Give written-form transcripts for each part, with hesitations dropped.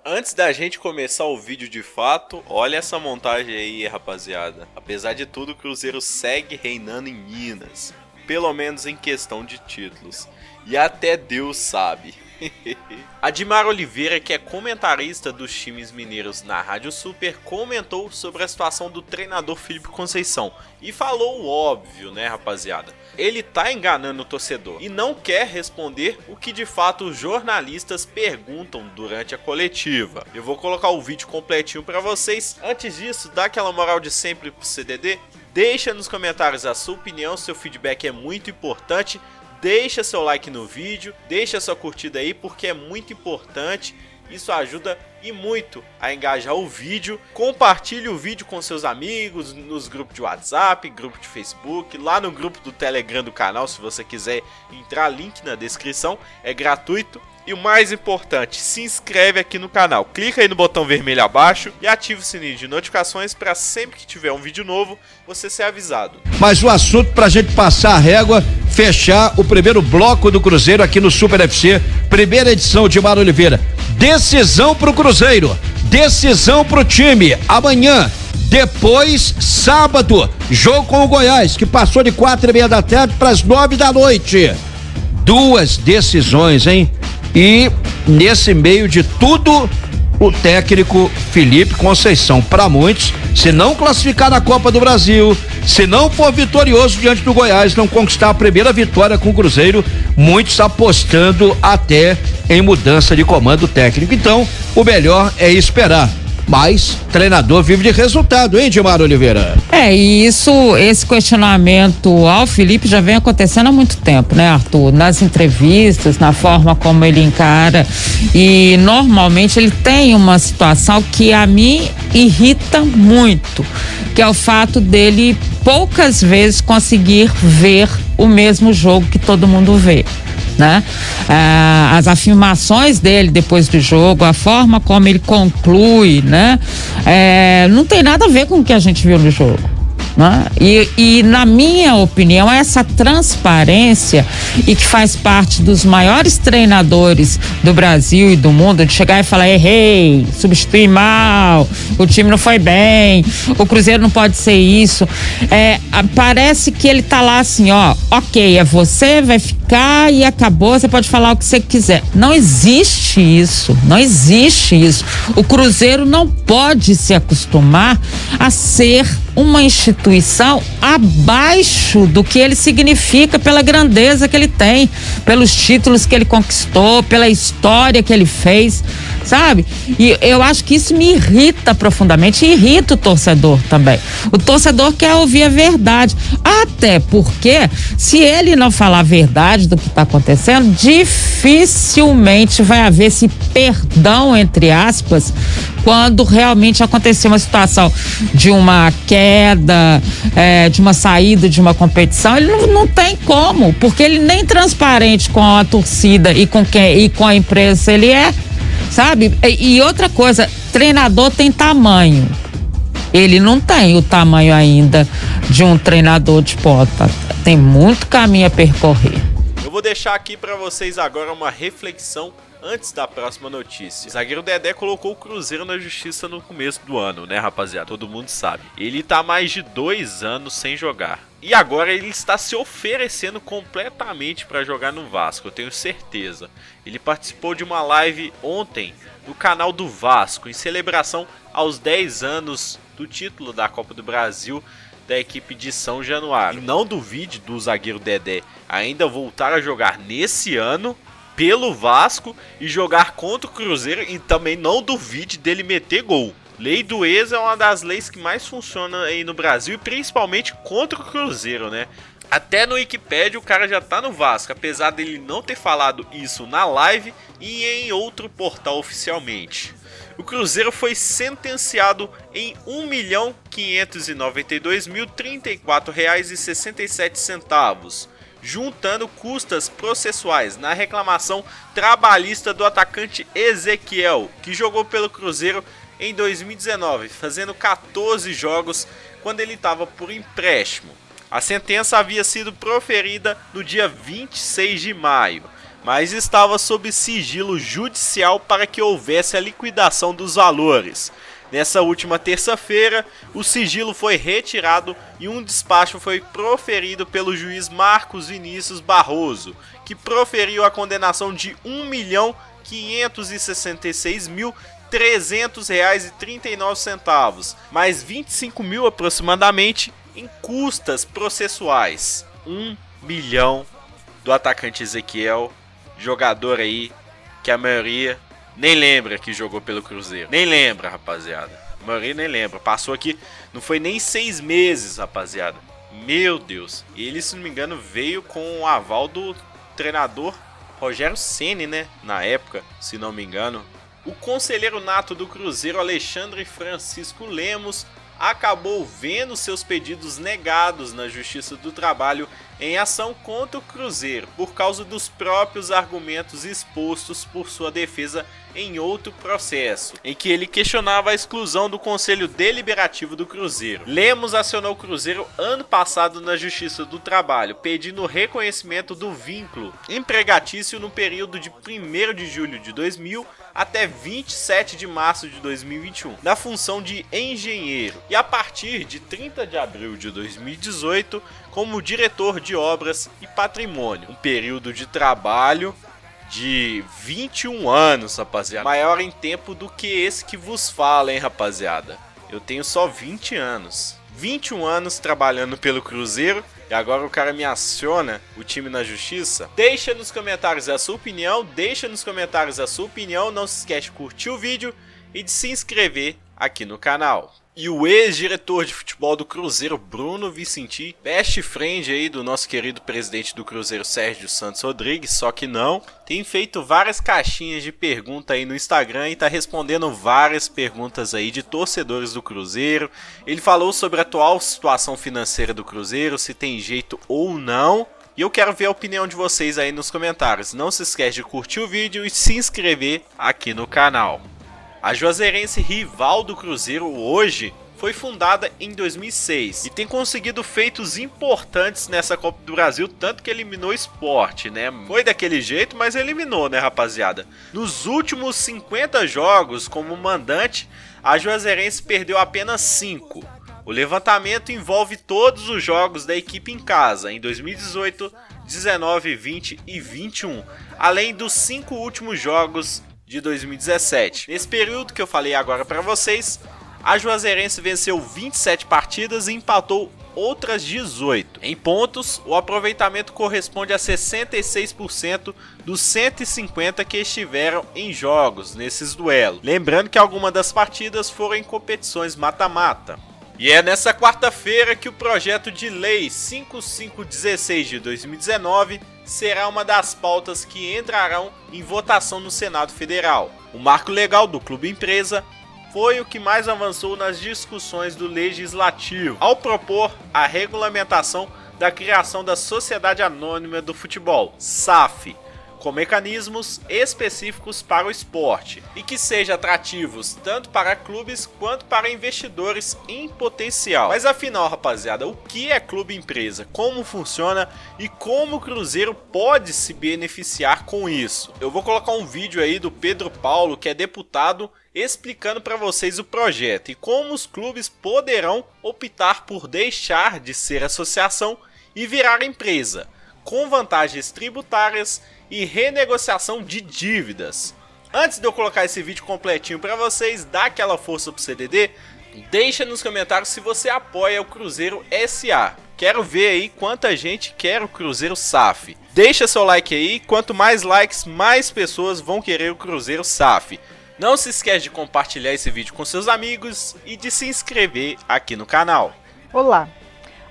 Antes da gente começar o vídeo de fato, olha essa montagem aí, rapaziada. Apesar de tudo, o Cruzeiro segue reinando em Minas, pelo menos em questão de títulos. E até Deus sabe. Admar Oliveira, que é comentarista dos times mineiros na Rádio Super, comentou sobre a situação do treinador Felipe Conceição e falou o óbvio, né, rapaziada? Ele tá enganando o torcedor e não quer responder o que de fato os jornalistas perguntam durante a coletiva. Eu vou colocar o vídeo completinho pra vocês. Antes disso, dá aquela moral de sempre pro CDD. Deixa nos comentários a sua opinião, seu feedback é muito importante. Deixa seu like no vídeo, deixa sua curtida aí porque é muito importante. Isso ajuda e muito a engajar o vídeo. Compartilhe o vídeo com seus amigos, nos grupos de WhatsApp, grupo de Facebook, lá no grupo do Telegram do canal, se você quiser entrar, link na descrição, é gratuito. E o mais importante, se inscreve aqui no canal, clica aí no botão vermelho abaixo e ativa o sininho de notificações para sempre que tiver um vídeo novo, você ser avisado. Mas o assunto pra gente passar a régua, fechar o primeiro bloco do Cruzeiro aqui no Super FC, primeira edição de Admar Oliveira. Decisão pro Cruzeiro, decisão pro time, amanhã. Depois, sábado, jogo com o Goiás, que passou de 4:30 da tarde para as 9 da noite. Duas decisões, hein? E nesse meio de tudo, o técnico Felipe Conceição, para muitos, se não classificar na Copa do Brasil, se não for vitorioso diante do Goiás, não conquistar a primeira vitória com o Cruzeiro, muitos apostando até em mudança de comando técnico. Então, o melhor é esperar. Mas treinador vive de resultado, hein, Admar Oliveira? E esse questionamento ao Felipe já vem acontecendo há muito tempo, né, Arthur? Nas entrevistas, na forma como ele encara, e normalmente ele tem uma situação que a mim irrita muito, que é o fato dele poucas vezes conseguir ver o mesmo jogo que todo mundo vê, né? As afirmações dele depois do jogo, a forma como ele conclui, né? Não tem nada a ver com o que a gente viu no jogo, né? E na minha opinião, essa transparência, e que faz parte dos maiores treinadores do Brasil e do mundo, de chegar e falar: errei, substituí mal, o time não foi bem, o Cruzeiro não pode ser isso. Parece que ele tá lá assim, ó, ok, é você, vai ficar e acabou, você pode falar o que você quiser. Não existe isso, não existe isso. O Cruzeiro não pode se acostumar a ser uma instituição abaixo do que ele significa, pela grandeza que ele tem, pelos títulos que ele conquistou, pela história que ele fez, sabe? E eu acho que isso me irrita profundamente, e irrita o torcedor também. O torcedor quer ouvir a verdade, até porque se ele não falar a verdade do que está acontecendo, dificilmente vai haver esse perdão, entre aspas, quando realmente acontecer uma situação de uma queda, de uma saída de uma competição. Ele não tem como, porque ele nem transparente com a torcida e com a imprensa ele é, sabe? E outra coisa, treinador tem tamanho. Ele não tem o tamanho ainda de um treinador de ponta. Tem muito caminho a percorrer. Eu vou deixar aqui para vocês agora uma reflexão antes da próxima notícia. O zagueiro Dedé colocou o Cruzeiro na justiça no começo do ano, né, rapaziada? Todo mundo sabe. Ele tá há mais de 2 anos sem jogar. E agora ele está se oferecendo completamente para jogar no Vasco, eu tenho certeza. Ele participou de uma live ontem no canal do Vasco, em celebração aos 10 anos do título da Copa do Brasil da equipe de São Januário. E não duvide do zagueiro Dedé ainda voltar a jogar nesse ano pelo Vasco e jogar contra o Cruzeiro, e também não duvide dele meter gol. Lei do ex é uma das leis que mais funciona aí no Brasil, e principalmente contra o Cruzeiro, né? Até no Wikipedia o cara já tá no Vasco, apesar dele não ter falado isso na live e em outro portal oficialmente. O Cruzeiro foi sentenciado em R$ 1.592.034,67, juntando custas processuais na reclamação trabalhista do atacante Ezequiel, que jogou pelo Cruzeiro em 2019, fazendo 14 jogos quando ele estava por empréstimo. A sentença havia sido proferida no dia 26 de maio, mas estava sob sigilo judicial para que houvesse a liquidação dos valores. Nessa última terça-feira, o sigilo foi retirado e um despacho foi proferido pelo juiz Marcos Vinícius Barroso, que proferiu a condenação de R$ 1.566.300,39, mais 25 mil aproximadamente em custas processuais. 1 milhão do atacante Ezequiel, jogador aí que a maioria nem lembra que jogou pelo Cruzeiro. Nem lembra, rapaziada. A maioria nem lembra. Passou aqui, não foi nem 6 meses, rapaziada. Meu Deus. E ele, se não me engano, veio com o aval do treinador Rogério Ceni, né? Na época, se não me engano. O conselheiro nato do Cruzeiro, Alexandre Francisco Lemos, acabou vendo seus pedidos negados na Justiça do Trabalho em ação contra o Cruzeiro, por causa dos próprios argumentos expostos por sua defesa em outro processo, em que ele questionava a exclusão do Conselho Deliberativo do Cruzeiro. Lemos acionou o Cruzeiro ano passado na Justiça do Trabalho, pedindo o reconhecimento do vínculo empregatício no período de 1º de julho de 2000 até 27 de março de 2021, na função de engenheiro, e a partir de 30 de abril de 2018, como diretor de obras e patrimônio. Um período de trabalho de 21 anos, rapaziada. Maior em tempo do que esse que vos fala, hein, rapaziada. Eu tenho só 20 anos. 21 anos trabalhando pelo Cruzeiro. E agora o cara me aciona o time na justiça. Deixa nos comentários a sua opinião. Não se esquece de curtir o vídeo e de se inscrever aqui no canal. E o ex-diretor de futebol do Cruzeiro, Bruno Vicenti, best friend aí do nosso querido presidente do Cruzeiro, Sérgio Santos Rodrigues, só que não, tem feito várias caixinhas de pergunta aí no Instagram e tá respondendo várias perguntas aí de torcedores do Cruzeiro. Ele falou sobre a atual situação financeira do Cruzeiro, se tem jeito ou não. E eu quero ver a opinião de vocês aí nos comentários. Não se esquece de curtir o vídeo e se inscrever aqui no canal. A juazeirense rival do Cruzeiro hoje foi fundada em 2006 e tem conseguido feitos importantes nessa Copa do Brasil, tanto que eliminou o Sport, né? Foi daquele jeito, mas eliminou, né, rapaziada? Nos últimos 50 jogos como mandante, a juazeirense perdeu apenas 5. O levantamento envolve todos os jogos da equipe em casa, em 2018, 19, 20 e 21, além dos 5 últimos jogos de 2017. Nesse período que eu falei agora para vocês, a juazeirense venceu 27 partidas e empatou outras 18. Em pontos, o aproveitamento corresponde a 66% dos 150 que estiveram em jogos nesses duelos. Lembrando que algumas das partidas foram em competições mata-mata. E é nessa quarta-feira que o projeto de lei 5516 de 2019 será uma das pautas que entrarão em votação no Senado Federal. O marco legal do Clube Empresa foi o que mais avançou nas discussões do Legislativo, ao propor a regulamentação da criação da Sociedade Anônima do Futebol, SAF, com mecanismos específicos para o esporte e que sejam atrativos tanto para clubes quanto para investidores em potencial. Mas afinal, rapaziada, o que é clube empresa? Como funciona e como o Cruzeiro pode se beneficiar com isso? Eu vou colocar um vídeo aí do Pedro Paulo, que é deputado, explicando para vocês o projeto e como os clubes poderão optar por deixar de ser associação e virar empresa, com vantagens tributárias e renegociação de dívidas. Antes de eu colocar esse vídeo completinho para vocês, dá aquela força pro CDD, deixa nos comentários se você apoia o Cruzeiro SA. Quero ver aí quanta gente quer o Cruzeiro SAF. Deixa seu like aí, quanto mais likes, mais pessoas vão querer o Cruzeiro SAF. Não se esquece de compartilhar esse vídeo com seus amigos e de se inscrever aqui no canal. Olá!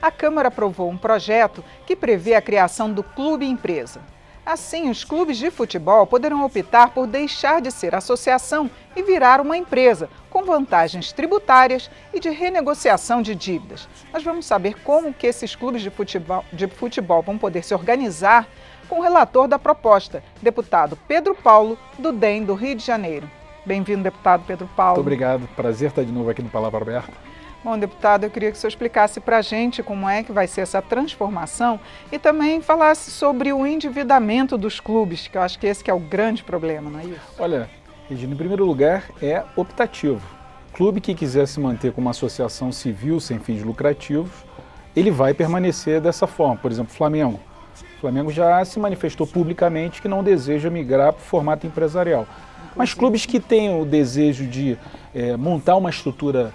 A Câmara aprovou um projeto que prevê a criação do Clube Empresa. Assim, os clubes de futebol poderão optar por deixar de ser associação e virar uma empresa, com vantagens tributárias e de renegociação de dívidas. Nós vamos saber como que esses clubes de futebol vão poder se organizar com o relator da proposta, deputado Pedro Paulo, do DEM do Rio de Janeiro. Bem-vindo, deputado Pedro Paulo. Muito obrigado. Prazer estar de novo aqui no Palavra Aberta. Bom, deputado, eu queria que o senhor explicasse para a gente como é que vai ser essa transformação e também falasse sobre o endividamento dos clubes, que eu acho que esse que é o grande problema, não é isso? Olha, Regina, em primeiro lugar, é optativo. Clube que quiser se manter como uma associação civil sem fins lucrativos, ele vai permanecer dessa forma. Por exemplo, Flamengo. O Flamengo já se manifestou publicamente que não deseja migrar para o formato empresarial. Mas clubes que têm o desejo de montar uma estrutura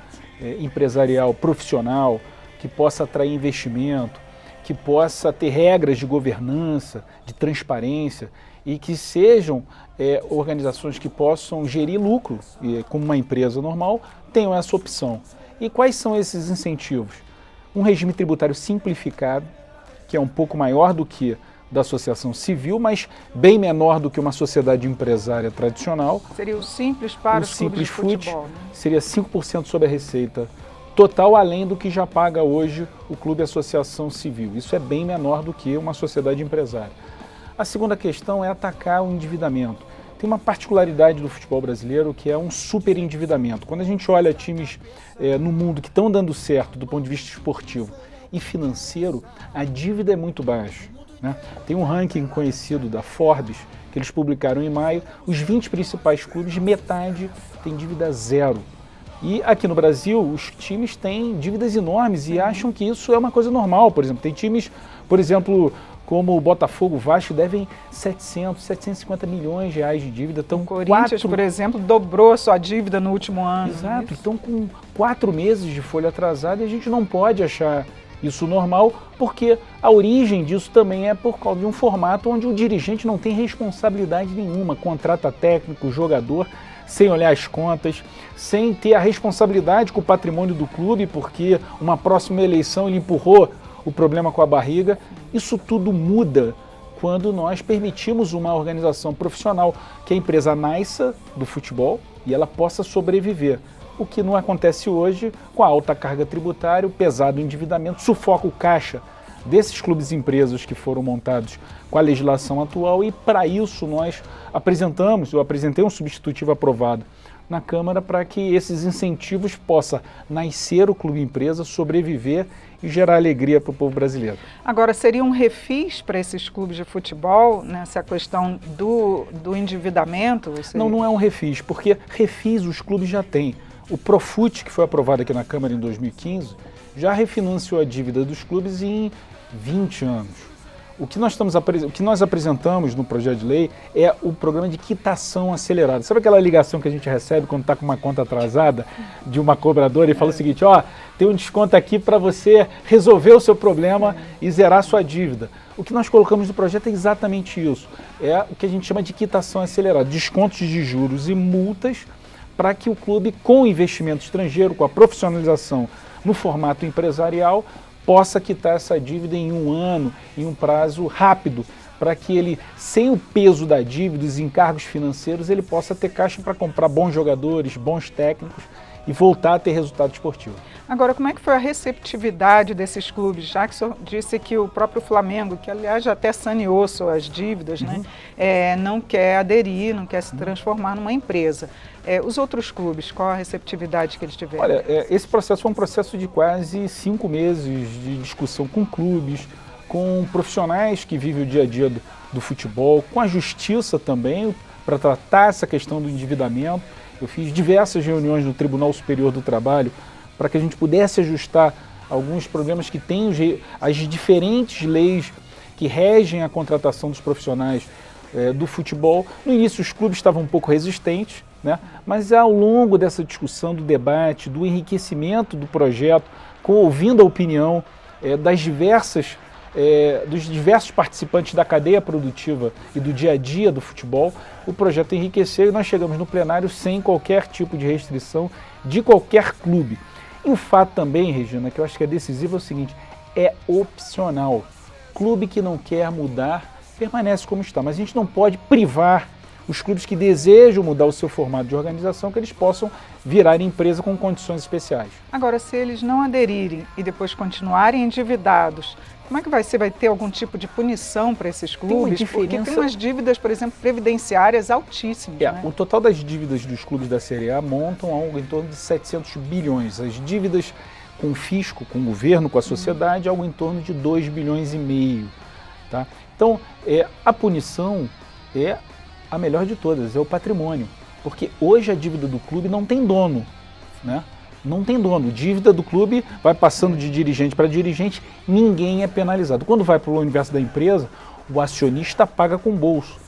empresarial profissional, que possa atrair investimento, que possa ter regras de governança, de transparência e que sejam organizações que possam gerir lucro como uma empresa normal, tenham essa opção. E quais são esses incentivos? Um regime tributário simplificado, que é um pouco maior do que da associação civil, mas bem menor do que uma sociedade empresária tradicional. Seria o simples para os clubes de futebol, né? Seria 5% sobre a receita total, além do que já paga hoje o clube associação civil. Isso é bem menor do que uma sociedade empresária. A segunda questão é atacar o endividamento. Tem uma particularidade do futebol brasileiro que é um super endividamento. Quando a gente olha times no mundo que estão dando certo do ponto de vista esportivo e financeiro, a dívida é muito baixa, né? Tem um ranking conhecido da Forbes, que eles publicaram em maio, os 20 principais clubes, metade tem dívida zero. E aqui no Brasil, os times têm dívidas enormes e acham que isso é uma coisa normal. Por exemplo, tem times, por exemplo, como o Botafogo, o Vasco, devem 750 milhões de reais de dívida. Então, o Corinthians, por exemplo, dobrou a sua dívida no último ano. Exato, estão com 4 meses de folha atrasada e a gente não pode achar isso normal, porque a origem disso também é por causa de um formato onde o dirigente não tem responsabilidade nenhuma, contrata técnico, jogador, sem olhar as contas, sem ter a responsabilidade com o patrimônio do clube, porque uma próxima eleição ele empurrou o problema com a barriga. Isso tudo muda quando nós permitimos uma organização profissional, que a empresa nasça do futebol e ela possa sobreviver. O que não acontece hoje com a alta carga tributária, o pesado endividamento, sufoca o caixa desses clubes e empresas que foram montados com a legislação atual, e para isso eu apresentei um substitutivo aprovado na Câmara para que esses incentivos possam nascer o clube empresa, sobreviver e gerar alegria para o povo brasileiro. Agora, seria um refis para esses clubes de futebol, nessa questão do endividamento? Não é um refis, porque refis os clubes já têm. O Profut, que foi aprovado aqui na Câmara em 2015, já refinanciou a dívida dos clubes em 20 anos. O que nós apresentamos no projeto de lei é o programa de quitação acelerada. Sabe aquela ligação que a gente recebe quando está com uma conta atrasada de uma cobradora e fala o seguinte: tem um desconto aqui para você resolver o seu problema e zerar a sua dívida. O que nós colocamos no projeto é exatamente isso. É o que a gente chama de quitação acelerada, descontos de juros e multas para que o clube, com o investimento estrangeiro, com a profissionalização no formato empresarial, possa quitar essa dívida em 1 ano, em um prazo rápido, para que ele, sem o peso da dívida, os encargos financeiros, ele possa ter caixa para comprar bons jogadores, bons técnicos e voltar a ter resultado esportivo. Agora, como é que foi a receptividade desses clubes? Já que o senhor disse que o próprio Flamengo, que aliás já até saneou suas dívidas, né, não quer aderir, não quer se transformar numa empresa. Os outros clubes, qual a receptividade que eles tiveram? Olha, esse processo foi um processo de quase 5 meses de discussão com clubes, com profissionais que vivem o dia a dia do futebol, com a justiça também, para tratar essa questão do endividamento. Eu fiz diversas reuniões no Tribunal Superior do Trabalho para que a gente pudesse ajustar alguns problemas que têm as diferentes leis que regem a contratação dos profissionais do futebol. No início os clubes estavam um pouco resistentes, né? Mas ao longo dessa discussão, do debate, do enriquecimento do projeto, ouvindo a opinião dos diversos participantes da cadeia produtiva e do dia a dia do futebol, o projeto enriqueceu e nós chegamos no plenário sem qualquer tipo de restrição de qualquer clube. E o fato também, Regina, que eu acho que é decisivo, é o seguinte: é opcional. Clube que não quer mudar permanece como está, mas a gente não pode privar os clubes que desejam mudar o seu formato de organização, que eles possam virar empresa com condições especiais. Agora, se eles não aderirem e depois continuarem endividados, como é que vai ser? Vai ter algum tipo de punição para esses clubes? Porque tem umas dívidas, por exemplo, previdenciárias altíssimas. Né? O total das dívidas dos clubes da Série A montam algo em torno de 700 bilhões. As dívidas com o fisco, com o governo, com a sociedade, algo em torno de 2,5 bilhões. Tá? Então, a punição é a melhor de todas, é o patrimônio. Porque hoje a dívida do clube não tem dono, né? Não tem dono. Dívida do clube vai passando de dirigente para dirigente, ninguém é penalizado. Quando vai para o universo da empresa, o acionista paga com o bolso.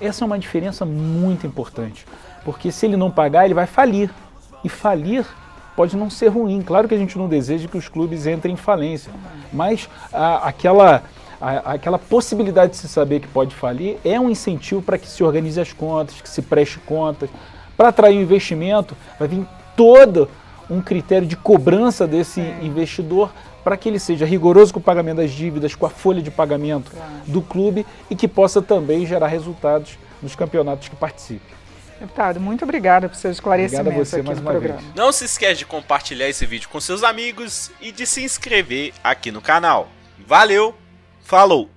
Essa é uma diferença muito importante, porque se ele não pagar, ele vai falir. E falir pode não ser ruim. Claro que a gente não deseja que os clubes entrem em falência, mas aquela possibilidade de se saber que pode falir é um incentivo para que se organize as contas, que se preste contas. Para atrair o investimento, vai vir todo um critério de cobrança desse investidor para que ele seja rigoroso com o pagamento das dívidas, com a folha de pagamento do clube e que possa também gerar resultados nos campeonatos que participe. Deputado, muito obrigada por seus esclarecimentos aqui no programa. Não se esquece de compartilhar esse vídeo com seus amigos e de se inscrever aqui no canal. Valeu, falou!